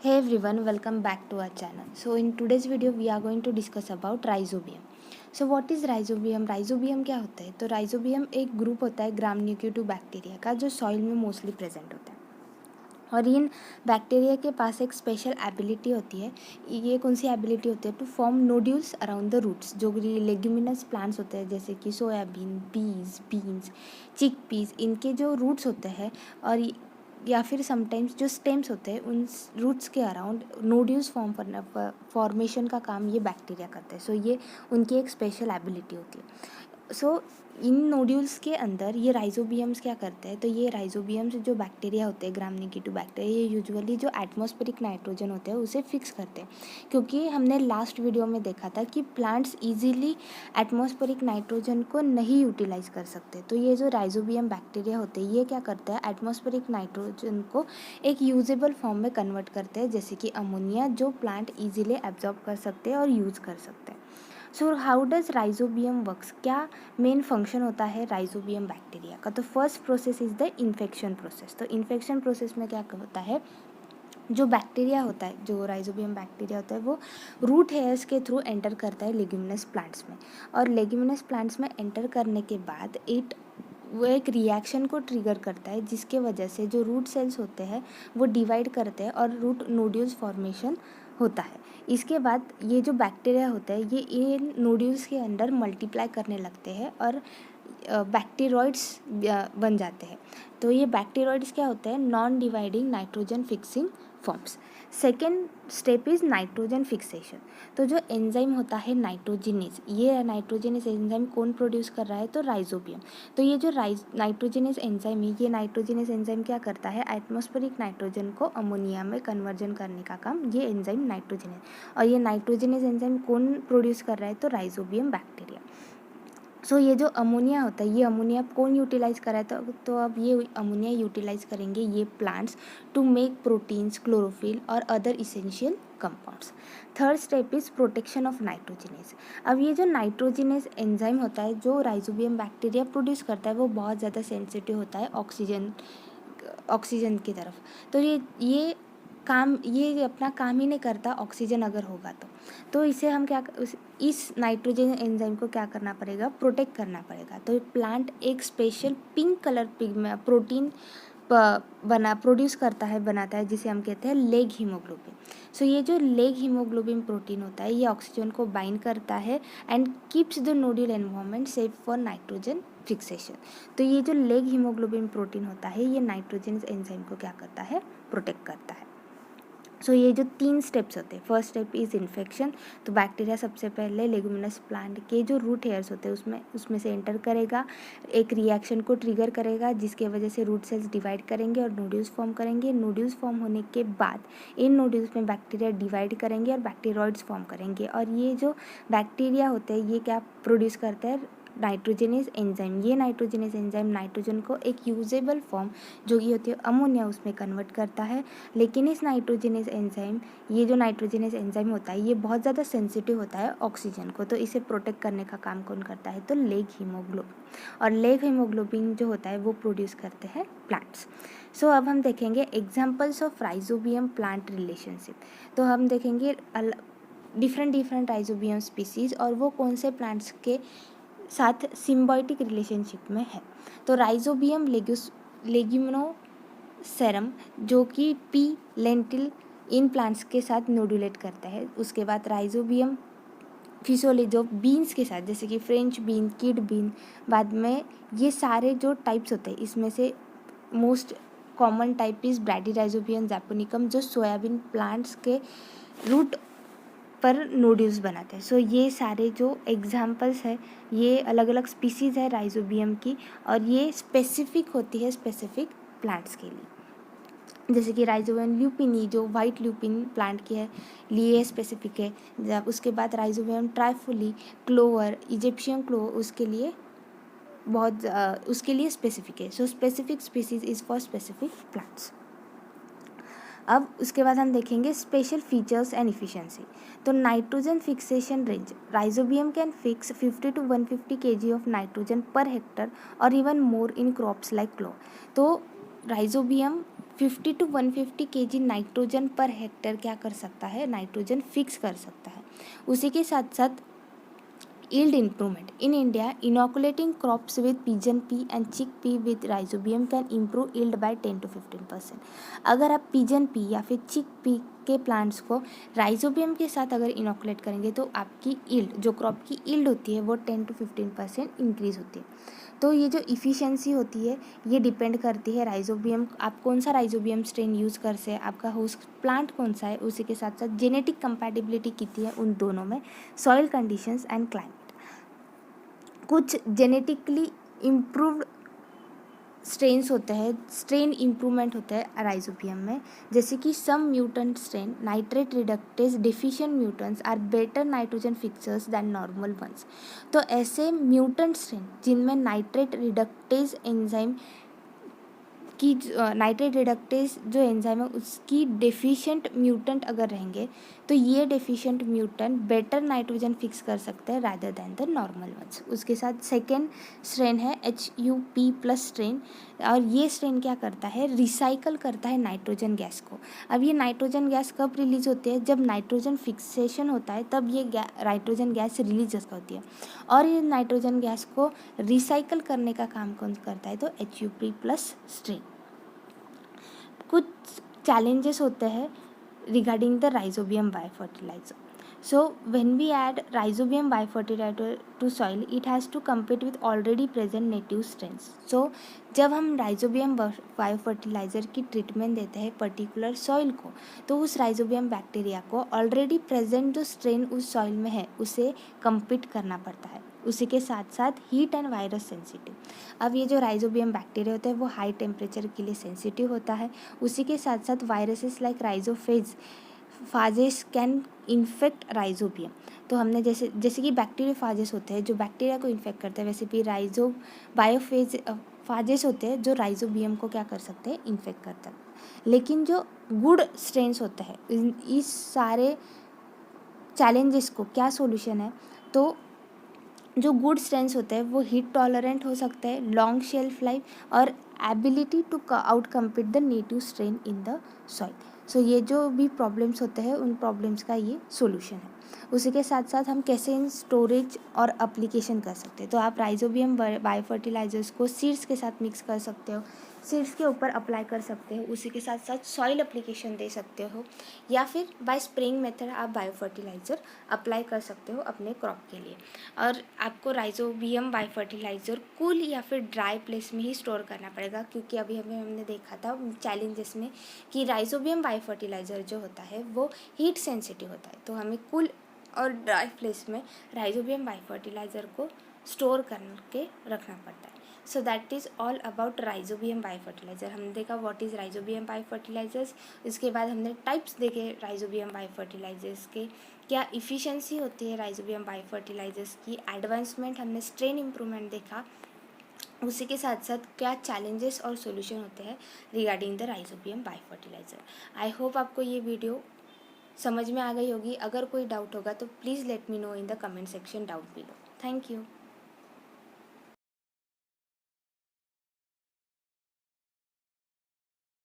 Hey everyone, welcome back to our channel. So in today's video we are going to discuss about rhizobium. So what is rhizobium? Rhizobium क्या होता है? तो rhizobium एक group होता है ग्राम nucleotide bacteria का जो सॉइल में मोस्टली प्रेजेंट होता है और इन बैक्टीरिया के पास एक स्पेशल एबिलिटी होती है। ये कौन सी एबिलिटी होती है? To form nodules around the roots. जो लेग्यूमिनस प्लांट्स होते हैं जैसे कि soybean, peas, beans, chick peas, इनके जो रूट्स होते हैं और या फिर समटाइम्स जो स्टेम्स होते हैं उन रूट्स के अराउंड नोड्यूल्स फॉर्मेशन का काम ये बैक्टीरिया करते हैं। सो ये उनकी एक स्पेशल एबिलिटी होती है। सो इन नोड्यूल्स के अंदर ये राइजोबियम्स क्या करते हैं? तो ये राइजोबियम्स जो बैक्टीरिया होते हैं ग्राम नेगेटिव बैक्टीरिया, ये यूजुअली जो एटमॉस्फेरिक नाइट्रोजन होते हैं उसे फिक्स करते हैं, क्योंकि हमने लास्ट वीडियो में देखा था कि प्लांट्स इजीली एटमॉस्फेरिक नाइट्रोजन को नहीं यूटिलाइज कर सकते। तो ये जो राइजोबियम बैक्टीरिया होते हैं ये क्या करते हैं? एटमॉस्फेरिक नाइट्रोजन को एक यूजेबल फॉर्म में कन्वर्ट करते हैं, जैसे कि अमोनिया, जो प्लांट इजीली एब्जॉर्ब कर सकते हैं और यूज़ कर सकते हैं। So how does rhizobium works? क्या मेन फंक्शन होता है राइजोबियम बैक्टीरिया का? तो first process is the infection process. तो इन्फेक्शन प्रोसेस में क्या होता है? जो बैक्टीरिया होता है, जो राइजोबियम बैक्टीरिया होता है, वो रूट हेयर्स के थ्रू एंटर करता है लेग्यूमिनस प्लांट्स में, और लेग्यूमिनस प्लांट्स में एंटर करने के बाद वो एक रिएक्शन को ट्रिगर करता है, जिसके वजह से जो रूट सेल्स होते हैं वो डिवाइड करते हैं और रूट नोड्यूल्स फॉर्मेशन होता है। इसके बाद ये जो बैक्टीरिया होता है ये इन नोड्यूल्स के अंदर मल्टीप्लाई करने लगते हैं और बैक्टीरॉइड्स बन जाते हैं। तो ये बैक्टीरॉइड्स क्या होते हैं? Non dividing nitrogen fixing forms. Second step is nitrogen fixation. तो जो एंजाइम होता है नाइट्रोजिनेज, ये नाइट्रोजिनेज एंजाइम कौन प्रोड्यूस कर रहा है? तो राइजोबियम। तो ये जो नाइट्रोजिनेज एंजाइम है, ये नाइट्रोजिनेज एंजाइम क्या करता है? एटमॉस्फेरिक नाइट्रोजन को अमोनिया में कन्वर्जन करने का काम ये एंजाइम नाइट्रोजिनेज, और ये नाइट्रोजिनेज एंजाइम कौन प्रोड्यूस कर रहा है? तो राइजोबियम बैक्टीरिया। सो ये जो अमोनिया होता है, ये अमोनिया कौन यूटिलाइज कर रहा है? तो अब ये अमोनिया यूटिलाइज करेंगे ये plants to make proteins, chlorophyll और other essential compounds. Third step is protection of nitrogenase. अब ये जो नाइट्रोजिनेज एंजाइम होता है जो राइजोबियम बैक्टीरिया प्रोड्यूस करता है वो बहुत ज़्यादा सेंसिटिव होता है ऑक्सीजन की तरफ। तो ये अपना काम ही नहीं करता ऑक्सीजन अगर होगा तो इसे हम इस नाइट्रोजन एंजाइम को क्या करना पड़ेगा? प्रोटेक्ट करना पड़ेगा। तो प्लांट एक special pink colour protein produce बनाता है, जिसे हम कहते हैं लेग हीमोग्लोबिन। सो ये जो लेग हीमोग्लोबिन प्रोटीन होता है ये ऑक्सीजन को बाइंड करता है and keeps the nodule environment safe for nitrogen fixation. तो ये जो लेग हीमोग्लोबिन प्रोटीन होता है ये नाइट्रोजन एंजाइम को क्या करता है? प्रोटेक्ट करता है। सो ये जो 3 स्टेप्स होते हैं, फर्स्ट स्टेप इज़ इन्फेक्शन। तो बैक्टीरिया सबसे पहले लेगुमिनस प्लांट के जो रूट हेयर्स होते हैं उसमें से एंटर करेगा, एक रिएक्शन को ट्रिगर करेगा जिसके वजह से रूट सेल्स डिवाइड करेंगे और नोड्यूल्स फॉर्म करेंगे। नोड्यूल्स फॉर्म होने के बाद इन नोड्यूल्स में बैक्टीरिया डिवाइड करेंगे और बैक्टीरॉइड्स फॉर्म करेंगे, और ये जो बैक्टीरिया होते हैं ये क्या प्रोड्यूस करता है? Nitrogenase enzyme. ये नाइट्रोजनेज एंजाइम नाइट्रोजन को एक यूजेबल फॉर्म जो कि होती है अमोनिया उसमें कन्वर्ट करता है। लेकिन इस नाइट्रोजनेज एंजाइम, ये जो नाइट्रोजनेज एंजाइम होता है ये बहुत ज़्यादा सेंसिटिव होता है ऑक्सीजन को, तो इसे प्रोटेक्ट करने का काम कौन करता है? तो लेग हीमोग्लोबिन। और लेग हीमोग्लोबिन जो होता है वो प्रोड्यूस करते हैं प्लांट्स। सो अब हम देखेंगे examples of rhizobium plant relationship. तो हम देखेंगे डिफरेंट राइजोबियम स्पीसीज और वो कौन से प्लांट्स के साथ सिम्बायोटिक रिलेशनशिप में है। तो राइजोबियम लेग्यूमिनोसेरम जो कि पी लेंटिल इन प्लांट्स के साथ नोडुलेट करता है। उसके बाद राइजोबियम फिसोले जो बीन्स के साथ, जैसे कि फ्रेंच बीन, किड बीन, बाद में ये सारे जो टाइप्स होते हैं इसमें से most common type is bradyrhizobium japonicum जो सोयाबीन प्लांट्स के रूट पर नोड्यूल्स बनाते हैं। सो ये सारे जो एग्जाम्पल्स है ये अलग अलग स्पीसीज़ है राइजोबियम की, और ये स्पेसिफिक होती है स्पेसिफिक प्लांट्स के लिए। जैसे कि राइजोबियम ल्यूपिनी जो वाइट ल्यूपिन प्लांट की है लिए स्पेसिफिक है। जब उसके बाद राइजोबियम ट्राइफोली क्लोवर इजिप्शियन क्लोवर उसके लिए स्पेसिफिक है। So specific species is for specific plants. अब उसके बाद हम देखेंगे स्पेशल फीचर्स एंड इफिशिएंसी। तो nitrogen fixation range, rhizobium can fix 50 to 150 kg of nitrogen per hectare और इवन मोर इन क्रॉप्स लाइक क्लोव। तो rhizobium 50 to 150 kg nitrogen per hectare क्या कर सकता है, नाइट्रोजन फिक्स कर सकता है। उसी के साथ साथ yield improvement. In India, inoculating crops with pigeon pea and chickpea with rhizobium can improve yield by 10 to 15%. अगर आप pigeon pea या फिर chickpea के प्लांट्स को राइजोबियम के साथ अगर इनोकुलेट करेंगे तो आपकी yield, जो क्रॉप की yield होती है, वो 10 to 15% इंक्रीज़ होती है। तो ये जो इफ़िशेंसी होती है ये डिपेंड करती है राइजोबियम, आप कौन सा राइजोबियम स्ट्रेन यूज़ कर से, आपका होस्ट प्लांट कौन सा है, उसी के साथ साथ जेनेटिक कंपैटिबिलिटी कितनी है उन दोनों में, सॉइल कंडीशंस एंड क्लाइमेट। कुछ जेनेटिकली इम्प्रूव्ड स्ट्रेन्स होते हैं, स्ट्रेन इम्प्रूवमेंट होता है राइजोबियम में, जैसे कि some mutant strain nitrate reductase deficient mutants are better nitrogen fixers than normal ones. तो ऐसे म्यूटेंट स्ट्रेन जिनमें नाइट्रेट रिडक्टेज एंजाइम की, नाइट्रेट रिडक्टेज जो एंजाइम है उसकी डेफिशिएंट म्यूटेंट अगर रहेंगे तो ये deficient mutant better nitrogen fix कर सकते हैं rather than the normal ones. उसके साथ सेकेंड स्ट्रेन है HUP+ स्ट्रेन, और ये स्ट्रेन क्या करता है, रिसाइकल करता है नाइट्रोजन गैस को। अब ये नाइट्रोजन गैस कब रिलीज होती है, जब नाइट्रोजन फिक्सेशन होता है तब ये नाइट्रोजन गैस रिलीज होती है, और ये नाइट्रोजन गैस को रिसाइकल करने का काम कौन करता है, तो HUP+ स्ट्रेन। कुछ चैलेंजेस होते हैं regarding the rhizobium biofertiliser. So when we add rhizobium biofertilizer to soil, it has to compete with already present native strains. So जब हम राइजोबियम बायोफर्टिलाइज़र की ट्रीटमेंट देते हैं पर्टिकुलर सॉइल को, तो उस राइजोबियम बैक्टीरिया को ऑलरेडी प्रेजेंट जो स्ट्रेन उस सॉइल में है उसे compete करना पड़ता है। उसी के साथ साथ हीट एंड वायरस सेंसिटिव। अब ये जो राइजोबियम बैक्टीरिया होता है वो हाई टेम्परेचर के लिए सेंसिटिव होता है। उसी के साथ साथ viruses like rhizophage phages can infect rhizobium. तो हमने जैसे कि बैक्टीरियोफाजेस होते हैं जो बैक्टीरिया को इन्फेक्ट करते हैं, वैसे भी फाजेस होते हैं जो राइजोबियम को क्या कर सकते हैं, इन्फेक्ट करते हैं। लेकिन जो गुड स्ट्रेन्स होते हैं, इस सारे चैलेंजेस को क्या सोल्यूशन है, तो जो गुड स्ट्रेन्स होते हैं वो हीट टॉलरेंट हो सकते हैं, लॉन्ग शेल्फ लाइफ और ability to outcompete the native strain in the soil. So ये जो भी प्रॉब्लम्स होते हैं उन प्रॉब्लम्स का ये सोल्यूशन है। उसी के साथ साथ हम कैसे इन स्टोरेज और अप्लीकेशन कर सकते हैं, तो आप राइजोबियम बायोफर्टिलाइजर्स को सीड्स के साथ मिक्स कर सकते हो, सीड्स के ऊपर अप्लाई कर सकते हो, उसी के साथ साथ सॉइल एप्लीकेशन दे सकते हो, या फिर बाय स्प्रेइंग मेथड आप बायोफर्टिलाइज़र अप्लाई कर सकते हो अपने क्रॉप के लिए। और आपको राइजोबियम बायोफर्टिलाइज़र कूल या फिर ड्राई प्लेस में ही स्टोर करना पड़ेगा, क्योंकि अभी हमने देखा था चैलेंजेस में कि राइजोबियम बायोफर्टिलाइज़र जो होता है वो हीट सेंसिटिव होता है, तो हमें कूल और ड्राई प्लेस में राइजोबियम बायोफर्टिलाइज़र को स्टोर करके रखना पड़ता है। So that is all about rhizobium biofertiliser. हमने देखा व्हाट इज़ राइजोबियम बायोफर्टिलाइजर्स, इसके बाद हमने टाइप्स देखे राइजोबियम बायोफर्टिलाइजर्स के, क्या इफ़िशेंसी होती है राइजोबियम बायोफर्टिलाइजर्स की, एडवांसमेंट, हमने स्ट्रेन इम्प्रूवमेंट देखा, उसी के साथ साथ क्या चैलेंजेस और सॉल्यूशन होते हैं regarding the rhizobium biofertiliser. I hope आपको ये वीडियो समझ में आ गई होगी। अगर कोई डाउट होगा तो please let me know in the comment section down below. Thank you.